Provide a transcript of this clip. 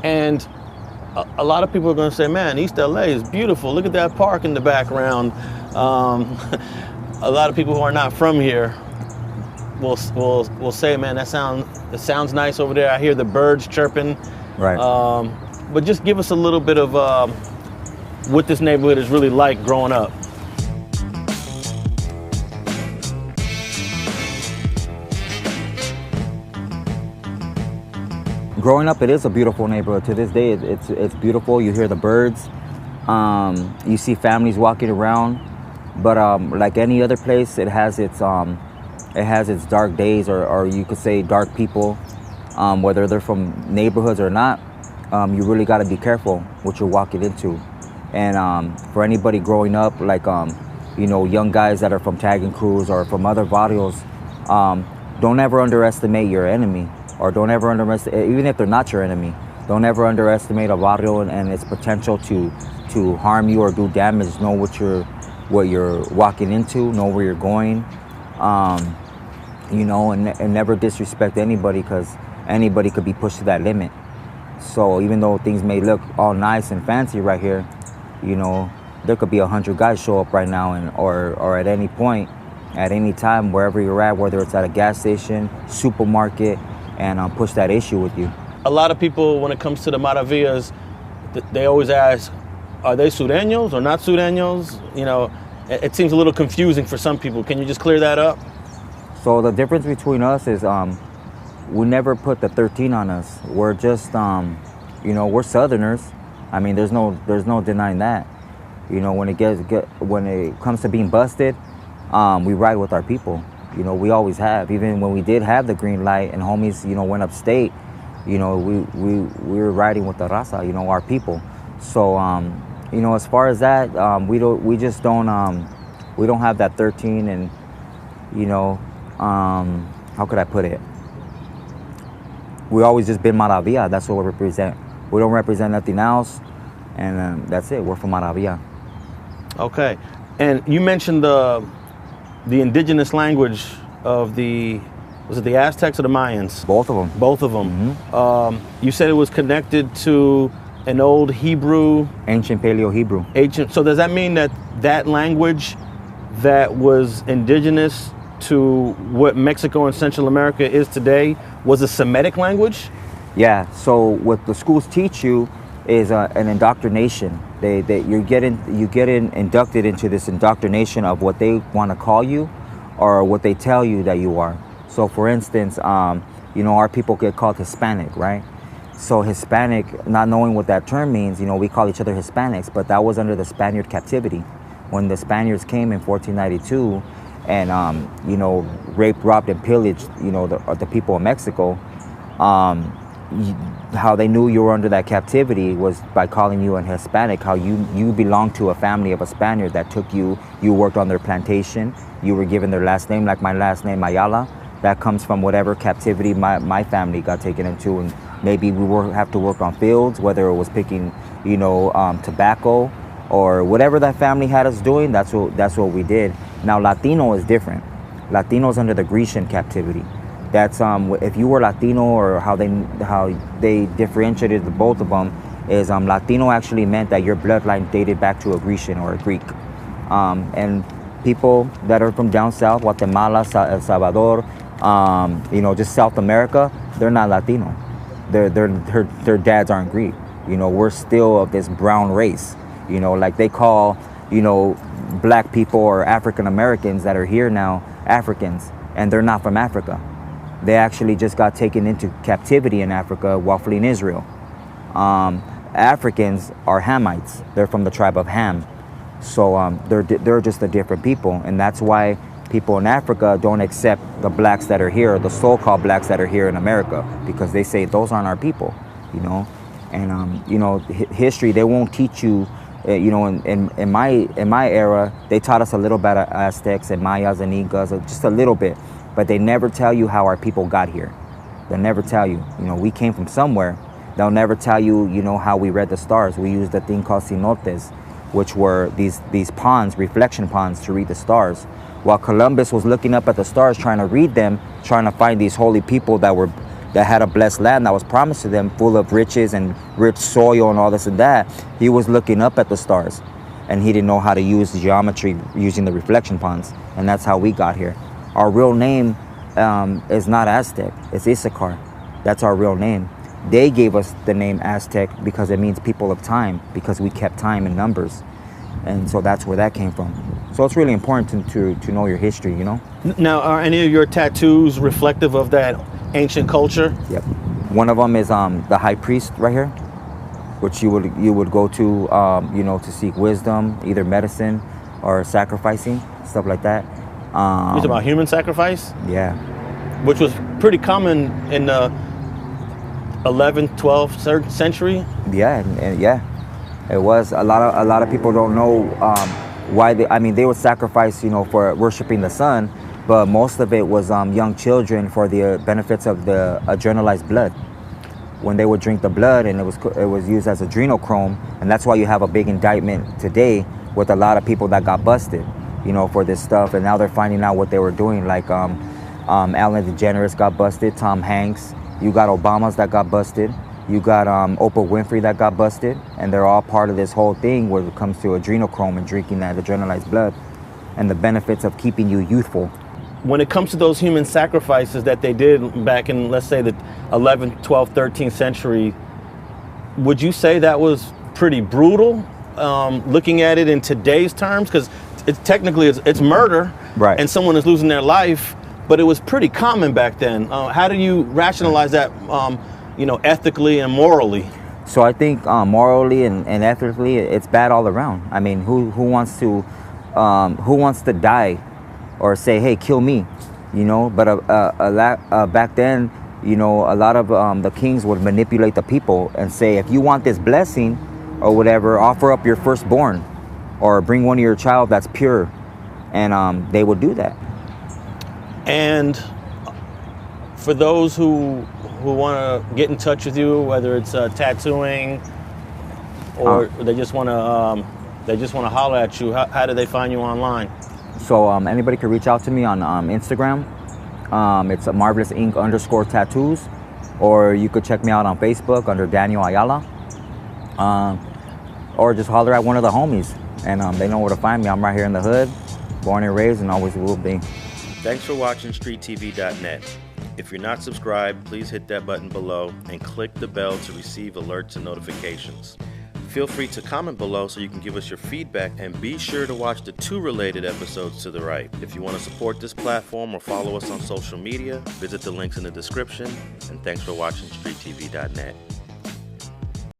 And a lot of people are going to say, man, East LA is beautiful. Look at that park in the background. A lot of people who are not from here will say, man, it sounds nice over there. I hear the birds chirping. Right. But just give us a little bit of what this neighborhood is really like growing up. Growing up, it is a beautiful neighborhood. To this day, it's beautiful. You hear the birds. You see families walking around. But like any other place, it has its dark days, or you could say dark people. Whether they're from neighborhoods or not, you really got to be careful what you're walking into. And for anybody growing up, like young guys that are from tagging crews or from other barrios, don't ever underestimate your enemy. Or don't ever underestimate, even if they're not your enemy, don't ever underestimate a barrio and its potential to harm you or do damage. Know what you're walking into, know where you're going, and never disrespect anybody, because anybody could be pushed to that limit. So even though things may look all nice and fancy right here, there could be 100 guys show up right now, or at any point, at any time, wherever you're at, whether it's at a gas station, supermarket, and push that issue with you. A lot of people, when it comes to the Maravillas, they always ask, are they Sureños or not Sureños? It seems a little confusing for some people. Can you just clear that up? So the difference between us is we never put the 13 on us. We're just, we're Southerners. I mean, there's no denying that. When it comes to being busted, we ride with our people. We always have. Even when we did have the green light and homies, went upstate, we were riding with the raza, our people. So, as far as that, we don't have that 13, and, how could I put it? We always just been Maravilla. That's what we represent. We don't represent nothing else, and that's it. We're from Maravilla. Okay. And you mentioned the indigenous language of was it the Aztecs or the Mayans? Both of them. Both of them. Mm-hmm. You said it was connected to an old Hebrew. Ancient Paleo-Hebrew. So does that mean that language that was indigenous to what Mexico and Central America is today was a Semitic language? Yeah, so what the schools teach you is an indoctrination. You get inducted into this indoctrination of what they want to call you, or what they tell you that you are. So, for instance, our people get called Hispanic, right? So Hispanic, not knowing what that term means, we call each other Hispanics, but that was under the Spaniard captivity. When the Spaniards came in 1492 and, raped, robbed, and pillaged, the people of Mexico, how they knew you were under that captivity was by calling you an Hispanic, how you belonged to a family of a Spaniard that took you worked on their plantation, you were given their last name, like my last name, Ayala. That comes from whatever captivity my family got taken into, and maybe we have to work on fields, whether it was picking, tobacco, or whatever that family had us doing. That's what we did. Now Latino is different. Latino is under the Grecian captivity. That's if you were Latino, or how they differentiated the both of them is Latino actually meant that your bloodline dated back to a Grecian or a Greek, and people that are from down south, Guatemala, El Salvador, just South America, they're not Latino. Their dads aren't Greek. We're still of this brown race. Like they call black people or African Americans that are here now Africans, and they're not from Africa. They actually just got taken into captivity in Africa while fleeing Israel. Africans are Hamites. They're from the tribe of Ham. So they're just a different people. And that's why people in Africa don't accept the blacks that are here, the so-called blacks that are here in America, because they say those aren't our people, And, history, they won't teach you, in my era, they taught us a little bit of Aztecs and Mayas and Incas, just a little bit. But they never tell you how our people got here. They'll never tell you. We came from somewhere. They'll never tell you, how we read the stars. We used a thing called cenotes, which were these ponds, reflection ponds, to read the stars. While Columbus was looking up at the stars, trying to read them, trying to find these holy people that were that had a blessed land that was promised to them, full of riches and rich soil and all this and that. He was looking up at the stars, and he didn't know how to use the geometry using the reflection ponds, and that's how we got here. Our real name is not Aztec, it's Issachar. That's our real name. They gave us the name Aztec because it means people of time, because we kept time in numbers. And so that's where that came from. So it's really important to know your history, you know? Now, are any of your tattoos reflective of that ancient culture? Yep. One of them is the high priest right here, which you would go to, you know, to seek wisdom, either medicine or sacrificing, stuff like that. You're talking about human sacrifice? Yeah. Which was pretty common in the 11th, 12th century? Yeah, and yeah. It was. A lot of people don't know why they would sacrifice, you know, for worshiping the sun, but most of it was young children for the benefits of the adrenalized blood. When they would drink the blood, and it was used as adrenochrome, and that's why you have a big indictment today with a lot of people that got busted, you know, for this stuff, and now they're finding out what they were doing. Like Ellen DeGeneres got busted, Tom Hanks, you got Obamas that got busted. You got Oprah Winfrey that got busted, and they're all part of this whole thing where it comes to adrenochrome and drinking that adrenalized blood and the benefits of keeping you youthful. When it comes to those human sacrifices that they did back in, let's say, the 11th, 12th, 13th century, would you say that was pretty brutal, looking at it in today's terms? Because it's murder, right? And someone is losing their life, but it was pretty common back then. How do you rationalize that? You know, ethically and morally? So I think morally and ethically, it's bad all around. I mean, who wants to die or say, hey, kill me, you know? But back then, you know, a lot of the kings would manipulate the people and say, if you want this blessing or whatever, offer up your firstborn or bring one of your child that's pure, and they would do that. And for those who want to get in touch with you, whether it's tattooing or they just want to holler at you, how do they find you online? So anybody can reach out to me on Instagram. It's a Marvelous Inc. _tattoos, or you could check me out on Facebook under Daniel Ayala, or just holler at one of the homies, and they know where to find me. I'm right here in the hood, born and raised, and always will be. Thanks for watching StreetTV.net. If you're not subscribed, please hit that button below and click the bell to receive alerts and notifications. Feel free to comment below so you can give us your feedback, and be sure to watch the 2 related episodes to the right. If you want to support this platform or follow us on social media, visit the links in the description, and thanks for watching StreetTV.net.